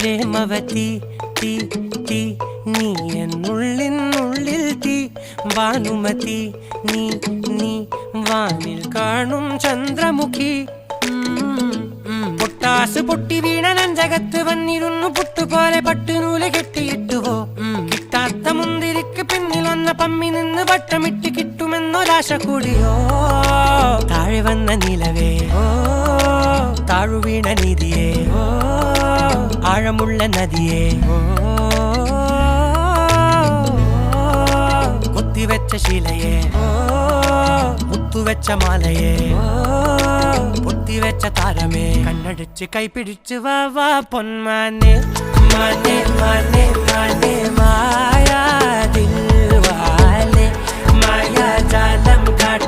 പ്രേമവതി തീ തീ നീ എന്നുള്ളിൽ തീ ഭാനുമതി നീ നീ വാനിൽ കാണും ചന്ദ്രമുഖി പൊട്ടാസ് പൊട്ടി വീണ നെഞ്ചകത്ത് വന്നിരുന്നു പുട്ടുപോലെ പട്ടുനൂല് കെട്ടിയിട്ടുവോ കിട്ടാത്ത മുന്തിരിക്ക് പിന്നിൽ വന്ന പമ്മി നിന്ന് വട്ടമിട്ട് കിട്ടുമെന്നൊരാശ കൂടിയോ താഴെ വന്ന നിലവേ താഴു വീണ നിധിയേ ആഴമുള്ള നദിയേ കൊത്തിവെച്ച ശിലയേ മുത്തുവെച്ച മാലയേ പൊത്തിവെച്ച താരമേ കണ്ണടിച്ച് കൈപിടിച്ച് വാ വാ പൊന്മാനെ മാനെ മാനെ മാനെ മായാ ദിൽവാലെ മായാജാലം കാട്ടി